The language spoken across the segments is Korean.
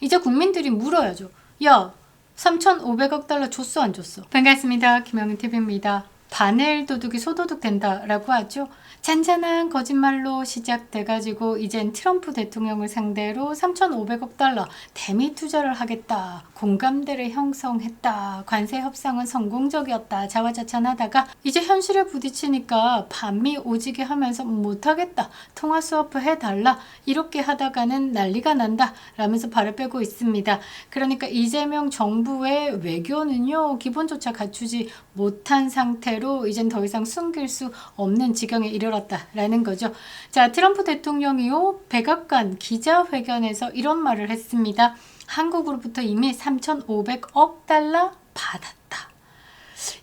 이제 국민들이 물어야죠. 야, 3,500억 달러 줬어 안 줬어? 반갑습니다. 김영은TV입니다. 바늘 도둑이 소도둑 된다라고 하죠. 잔잔한 거짓말로 시작돼가지고 이젠 트럼프 대통령을 상대로 3,500억 달러 대미 투자를 하겠다. 공감대를 형성했다. 관세 협상은 성공적이었다. 자화자찬하다가 이제 현실에 부딪히니까 반미 오지게 하면서 못하겠다. 통화 스워프 해달라. 이렇게 하다가는 난리가 난다. 라면서 발을 빼고 있습니다. 그러니까 이재명 정부의 외교는요. 기본조차 갖추지 못한 상태로 이젠 더 이상 숨길 수 없는 지경에 이르렀다라는 거죠. 자, 트럼프 대통령이요. 백악관 기자회견에서 이런 말을 했습니다. 한국으로부터 이미 3,500억 달러 받았다.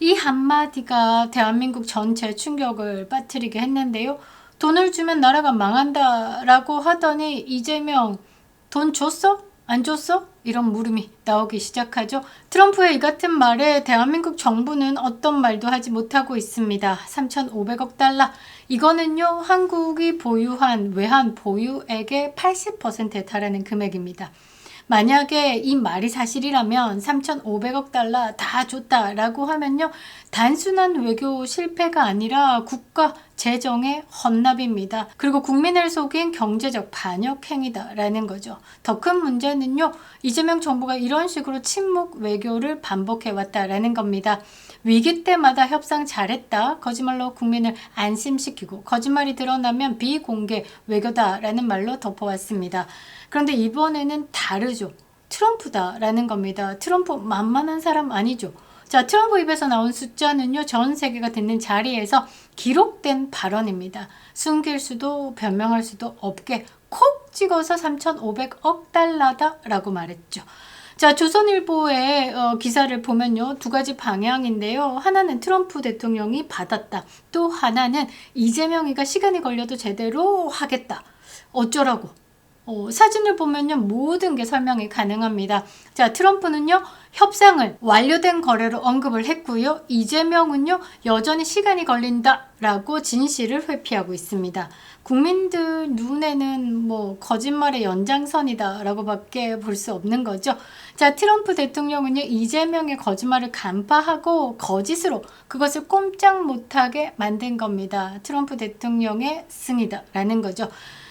이 한마디가 대한민국 전체에 충격을 빠뜨리게 했는데요. 돈을 주면 나라가 망한다라고 하더니 이재명 돈 줬어? 안 줬어? 이런 물음이 나오기 시작하죠. 트럼프의 이 같은 말에 대한민국 정부는 어떤 말도 하지 못하고 있습니다. 3,500억 달러. 이거는요, 한국이 보유한 외환 보유액의 80%에 달하는 금액입니다. 만약에 이 말이 사실이라면 3,500억 달러 다 줬다라고 하면요. 단순한 외교 실패가 아니라 국가 재정의 헌납입니다. 그리고 국민을 속인 경제적 반역 행위다라는 거죠. 더 큰 문제는요. 이재명 정부가 이런 식으로 침묵 외교를 반복해왔다라는 겁니다. 위기 때마다 협상 잘했다. 거짓말로 국민을 안심시키고 거짓말이 드러나면 비공개 외교다라는 말로 덮어왔습니다. 그런데 이번에는 다르죠. 트럼프다라는 겁니다. 트럼프 만만한 사람 아니죠. 자, 트럼프 입에서 나온 숫자는요. 전 세계가 듣는 자리에서 기록된 발언입니다. 숨길 수도 변명할 수도 없게 콕 찍어서 3,500억 달러다라고 말했죠. 자, 조선일보의 기사를 보면요. 두 가지 방향인데요. 하나는 트럼프 대통령이 받았다. 또 하나는 이재명이가 시간이 걸려도 제대로 하겠다. 어쩌라고? 사진을 보면요. 모든 게 설명이 가능합니다. 자, 트럼프는요. 협상을 완료된 거래로 언급을 했고요. 이재명은요. 여전히 시간이 걸린다라고 진실을 회피하고 있습니다. 국민들 눈에는 뭐 거짓말의 연장선이다라고 밖에 볼 수 없는 거죠. 자, 트럼프 대통령은요. 이재명의 거짓말을 간파하고 거짓으로 그것을 꼼짝 못하게 만든 겁니다. 트럼프 대통령의 승이다라는 거죠.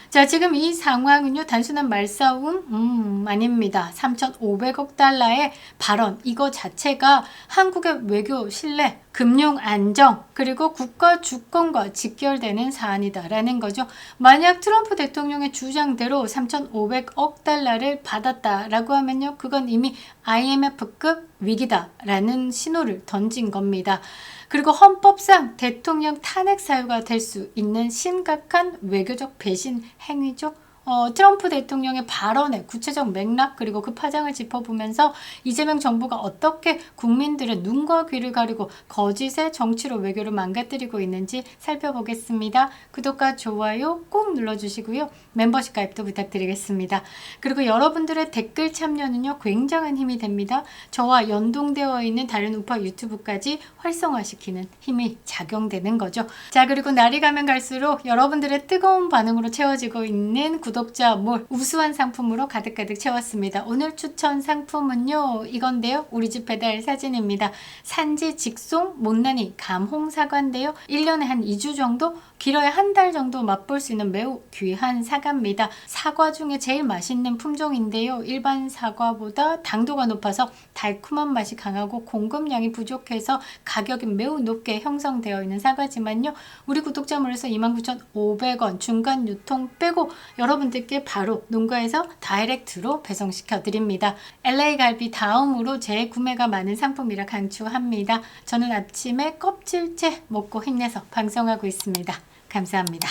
자, 지금 이 상황은요, 단순한 말싸움? 아닙니다. 3,500억 달러의 발언, 이거 자체가 한국의 외교 신뢰, 금융 안정, 그리고 국가 주권과 직결되는 사안이다라는 거죠. 만약 트럼프 대통령의 주장대로 3,500억 달러를 받았다라고 하면요, 그건 이미 IMF급 위기다라는 신호를 던진 겁니다. 그리고 헌법상 대통령 탄핵 사유가 될 수 있는 심각한 외교적 배신 행위죠. 트럼프 대통령의 발언의 구체적 맥락 그리고 그 파장을 짚어보면서 이재명 정부가 어떻게 국민들의 눈과 귀를 가리고 거짓의 정치로 외교를 망가뜨리고 있는지 살펴보겠습니다. 구독과 좋아요 꼭 눌러주시고요. 멤버십 가입도 부탁드리겠습니다. 그리고 여러분들의 댓글 참여는요. 굉장한 힘이 됩니다. 저와 연동되어 있는 다른 우파 유튜브까지 활성화시키는 힘이 작용되는 거죠. 자, 그리고 날이 가면 갈수록 여러분들의 뜨거운 반응으로 채워지고 있는 구독자 몰 우수한 상품으로 가득가득 채웠습니다. 오늘 추천 상품은요. 이건데요. 우리 집 배달 사진입니다. 산지 직송 못난이 감홍 사과인데요. 1년에 한 2주 정도 길어야 한 달 정도 맛볼 수 있는 매우 귀한 사과입니다. 사과 중에 제일 맛있는 품종인데요. 일반 사과보다 당도가 높아서 달콤한 맛이 강하고 공급량이 부족해서 가격이 매우 높게 형성되어 있는 사과지만요. 우리 구독자몰에서 29,500원 중간 유통 빼고 여러분들께 바로 농가에서 다이렉트로 배송시켜 드립니다. LA 갈비 다음으로 재구매가 많은 상품이라 강추합니다. 저는 아침에 껍질째 먹고 힘내서 방송하고 있습니다. 감사합니다.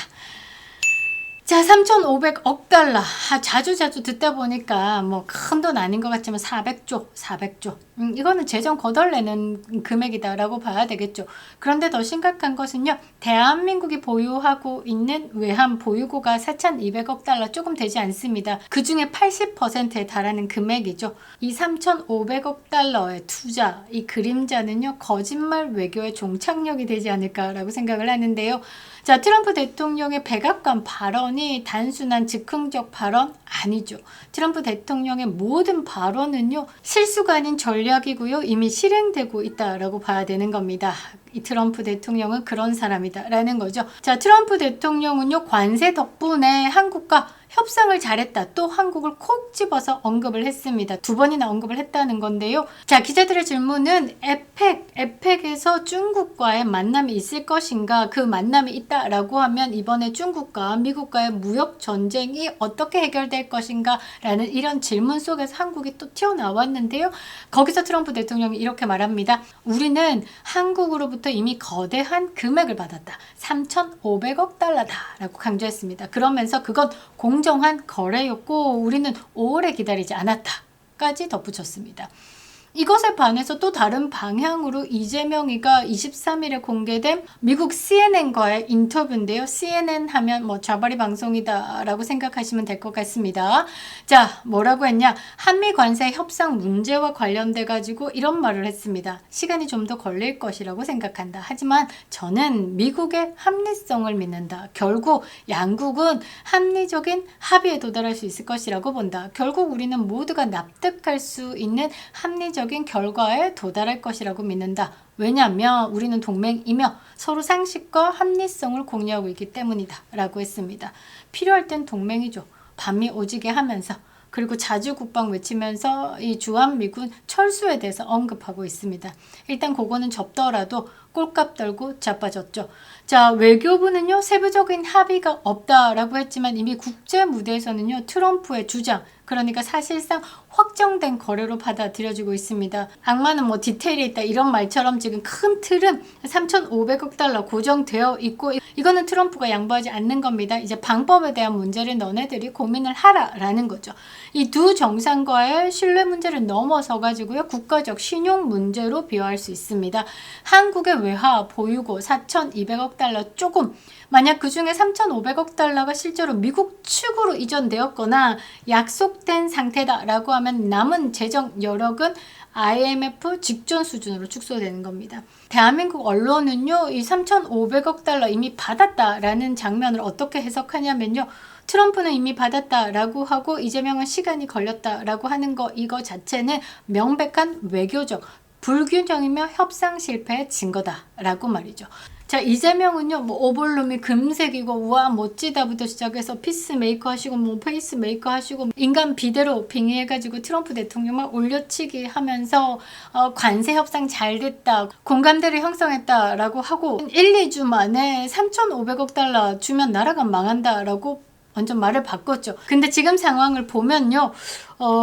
자, 3,500억 달러. 자주 듣다 보니까 뭐 큰 돈 아닌 것 같지만 400조. 이거는 재정 거덜내는 금액이다라고 봐야 되겠죠. 그런데 더 심각한 것은요. 대한민국이 보유하고 있는 외환 보유고가 4,200억 달러 조금 되지 않습니다. 그 중에 80%에 달하는 금액이죠. 이 3,500억 달러의 투자, 이 그림자는요. 거짓말 외교의 종착역이 되지 않을까라고 생각을 하는데요. 자, 트럼프 대통령의 백악관 발언이 단순한 즉흥적 발언 아니죠. 트럼프 대통령의 모든 발언은요, 실수가 아닌 전략이고요, 이미 실행되고 있다라고 봐야 되는 겁니다. 이 트럼프 대통령은 그런 사람이다라는 거죠. 자, 트럼프 대통령은요, 관세 덕분에 한국과 협상을 잘했다. 또 한국을 콕 집어서 언급을 했습니다. 2번이나 언급을 했다는 건데요. 자, 기자들의 질문은 에펙에서 중국과의 만남이 있을 것인가? 그 만남이 있다라고 하면 이번에 중국과 미국과의 무역 전쟁이 어떻게 해결될 것인가? 라는 이런 질문 속에서 한국이 또 튀어나왔는데요. 거기서 트럼프 대통령이 이렇게 말합니다. 우리는 한국으로부터 이미 거대한 금액을 받았다. 3,500억 달러다 라고 강조했습니다. 그러면서 그건 공정한 거래였고 우리는 오래 기다리지 않았다 까지 덧붙였습니다. 이것에 반해서 또 다른 방향으로 이재명이가 23일에 공개된 미국 CNN과의 인터뷰인데요. CNN 하면 뭐 좌바리 방송이다 라고 생각하시면 될 것 같습니다. 자, 뭐라고 했냐? 한미 관세 협상 문제와 관련돼 가지고 이런 말을 했습니다. 시간이 좀 더 걸릴 것이라고 생각한다. 하지만 저는 미국의 합리성을 믿는다. 결국 양국은 합리적인 합의에 도달할 수 있을 것이라고 본다. 결국 우리는 모두가 납득할 수 있는 합리적 결과에 도달할 것이라고 믿는다. 왜냐하면 우리는 동맹이며 서로 상식과 합리성을 공유하고 있기 때문이다 라고 했습니다. 필요할 땐 동맹이죠. 밤이 오지게 하면서 그리고 자주 국방 외치면서 이 주한미군 철수에 대해서 언급하고 있습니다. 일단 그거는 접더라도 꼴값 떨고 자빠졌죠. 자, 외교부는요, 세부적인 합의가 없다라고 했지만 이미 국제 무대에서는요, 트럼프의 주장, 그러니까 사실상 확정된 거래로 받아들여지고 있습니다. 악마는 뭐 디테일이 있다 이런 말처럼 지금 큰 틀은 3,500억 달러 고정되어 있고 이거는 트럼프가 양보하지 않는 겁니다. 이제 방법에 대한 문제를 너네들이 고민을 하라라는 거죠. 이 두 정상과의 신뢰 문제를 넘어서 가지고요, 국가적 신용 문제로 비화할 수 있습니다. 한국의 외화 보유고 4,200억 달러 조금, 만약 그 중에 3,500억 달러가 실제로 미국 측으로 이전되었거나 약속된 상태다라고 하면 남은 재정 여력은 IMF 직전 수준으로 축소되는 겁니다. 대한민국 언론은요, 이 3,500억 달러 이미 받았다라는 장면을 어떻게 해석하냐면요, 트럼프는 이미 받았다라고 하고 이재명은 시간이 걸렸다라고 하는 거, 이거 자체는 명백한 외교적 불균형이며 협상 실패의 증거다라고 말이죠. 자, 이재명은요, 뭐 오볼룸이 금색이고 우와 멋지다부터 시작해서 피스메이커 하시고 뭐 페이스메이커 하시고 인간 비대로 빙의해가지고 트럼프 대통령만 올려치기 하면서 관세 협상 잘 됐다, 공감대를 형성했다라고 하고 1, 2주 만에 3,500억 달러 주면 나라가 망한다라고 완전 말을 바꿨죠. 근데 지금 상황을 보면요,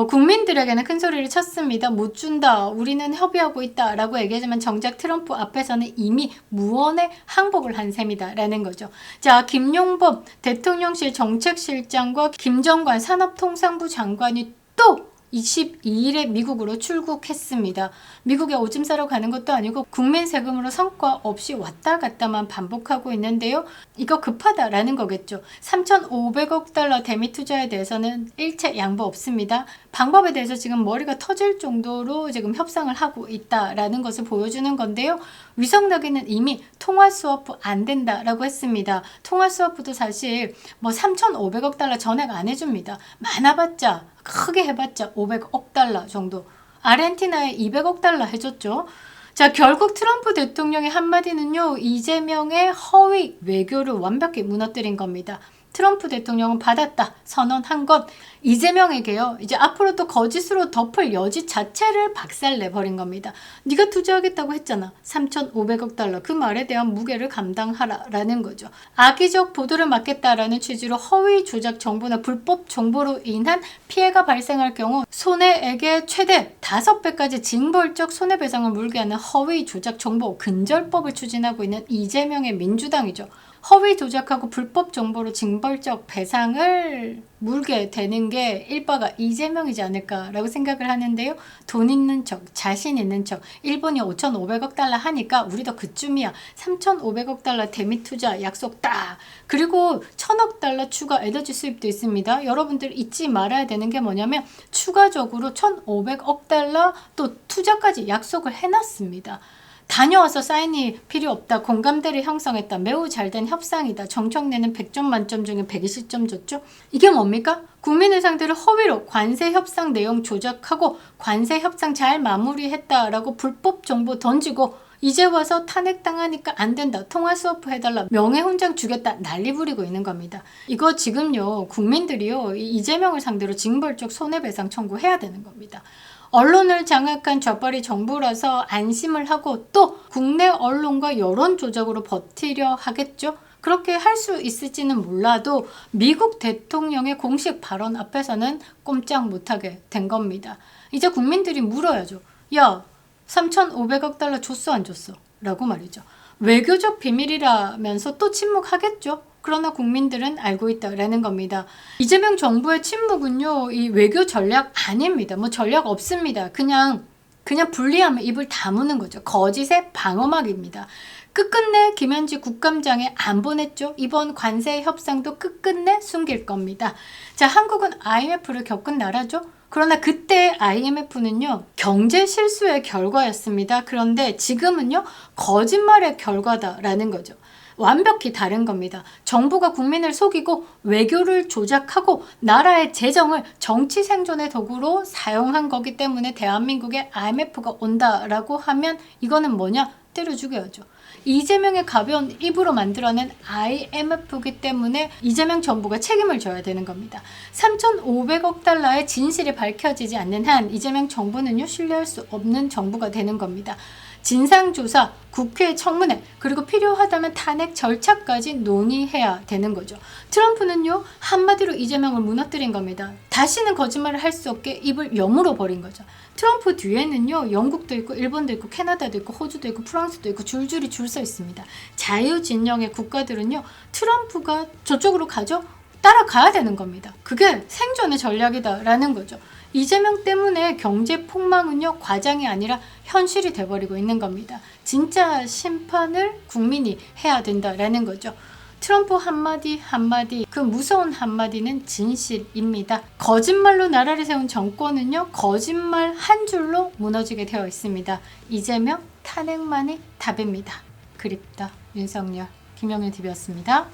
국민들에게는 큰 소리를 쳤습니다. 못 준다, 우리는 협의하고 있다 라고 얘기하지만 정작 트럼프 앞에서는 이미 무언의 항복을 한 셈이다 라는 거죠. 자, 김용범 대통령실 정책실장과 김정관 산업통상부 장관이 또 22일에 미국으로 출국했습니다. 미국에 오줌 싸러 가는 것도 아니고 국민 세금으로 성과 없이 왔다 갔다만 반복하고 있는데요. 이거 급하다라는 거겠죠. 3,500억 달러 대미 투자에 대해서는 일체 양보 없습니다. 방법에 대해서 지금 머리가 터질 정도로 지금 협상을 하고 있다라는 것을 보여주는 건데요. 위성락이는 이미 통화 스와프 안 된다라고 했습니다. 통화 스와프도 사실 뭐 3,500억 달러 전액 안 해줍니다. 많아봤자 크게 해봤자 500억 달러 정도. 아르헨티나에 200억 달러 해줬죠. 자, 결국 트럼프 대통령의 한마디는요, 이재명의 허위 외교를 완벽히 무너뜨린 겁니다. 트럼프 대통령은 받았다 선언한 것, 이재명에게요, 이제 앞으로 또 거짓으로 덮을 여지 자체를 박살내버린 겁니다. 네가 투자하겠다고 했잖아. 3,500억 달러. 그 말에 대한 무게를 감당하라라는 거죠. 악의적 보도를 막겠다라는 취지로 허위 조작 정보나 불법 정보로 인한 피해가 발생할 경우 손해액의 최대 5배까지 징벌적 손해배상을 물게 하는 허위 조작 정보 근절법을 추진하고 있는 이재명의 민주당이죠. 허위 조작하고 불법 정보로 징벌적 배상을 물게 되는 게 일바가 이재명이지 않을까라고 생각을 하는데요. 돈 있는 척, 자신 있는 척, 일본이 5,500억 달러 하니까 우리도 그쯤이야. 3,500억 달러 대미 투자 약속 딱. 그리고 1,000억 달러 추가 에너지 수입도 있습니다. 여러분들 잊지 말아야 되는 게 뭐냐면 추가적으로 1,500억 달러 또 투자까지 약속을 해놨습니다. 다녀와서 사인이 필요 없다. 공감대를 형성했다. 매우 잘된 협상이다. 정청래는 100점 만점 중에 120점 줬죠. 이게 뭡니까? 국민을 상대로 허위로 관세 협상 내용 조작하고 관세 협상 잘 마무리했다라고 불법 정보 던지고 이제 와서 탄핵당하니까 안 된다. 통화 스워프 해달라. 명예훈장 주겠다. 난리 부리고 있는 겁니다. 이거 지금요. 국민들이요. 이재명을 상대로 징벌적 손해배상 청구해야 되는 겁니다. 언론을 장악한 좌빨이 정부라서 안심을 하고 또 국내 언론과 여론 조작으로 버티려 하겠죠. 그렇게 할 수 있을지는 몰라도 미국 대통령의 공식 발언 앞에서는 꼼짝 못하게 된 겁니다. 이제 국민들이 물어야죠. 야, 3,500억 달러 줬어 안 줬어? 라고 말이죠. 외교적 비밀이라면서 또 침묵하겠죠. 그러나 국민들은 알고 있다라는 겁니다. 이재명 정부의 침묵은요. 이 외교 전략 아닙니다. 뭐 전략 없습니다. 그냥 불리하면 입을 다무는 거죠. 거짓의 방어막입니다. 끝끝내 김현지 국감장에 안 보냈죠. 이번 관세 협상도 끝끝내 숨길 겁니다. 자, 한국은 IMF를 겪은 나라죠. 그러나 그때 IMF는요. 경제 실수의 결과였습니다. 그런데 지금은요. 거짓말의 결과다라는 거죠. 완벽히 다른 겁니다. 정부가 국민을 속이고 외교를 조작하고 나라의 재정을 정치 생존의 도구로 사용한 거기 때문에 대한민국에 IMF가 온다라고 하면 이거는 뭐냐? 때려 죽여야죠. 이재명의 가벼운 입으로 만들어낸 IMF이기 때문에 이재명 정부가 책임을 져야 되는 겁니다. 3,500억 달러의 진실이 밝혀지지 않는 한 이재명 정부는요. 신뢰할 수 없는 정부가 되는 겁니다. 진상조사, 국회 청문회, 그리고 필요하다면 탄핵 절차까지 논의해야 되는 거죠. 트럼프는요. 한마디로 이재명을 무너뜨린 겁니다. 다시는 거짓말을 할 수 없게 입을 여물어 버린 거죠. 트럼프 뒤에는요. 영국도 있고 일본도 있고 캐나다도 있고 호주도 있고 프랑스도 있고 줄줄이 줄 서 있습니다. 자유진영의 국가들은요. 트럼프가 저쪽으로 가죠? 따라가야 되는 겁니다. 그게 생존의 전략이다라는 거죠. 이재명 때문에 경제 폭망은요. 과장이 아니라 현실이 돼버리고 있는 겁니다. 진짜 심판을 국민이 해야 된다라는 거죠. 트럼프 한마디 한마디, 그 무서운 한마디는 진실입니다. 거짓말로 나라를 세운 정권은요. 거짓말 한 줄로 무너지게 되어 있습니다. 이재명 탄핵만이 답입니다. 그립다. 윤석열, 김영일 TV였습니다.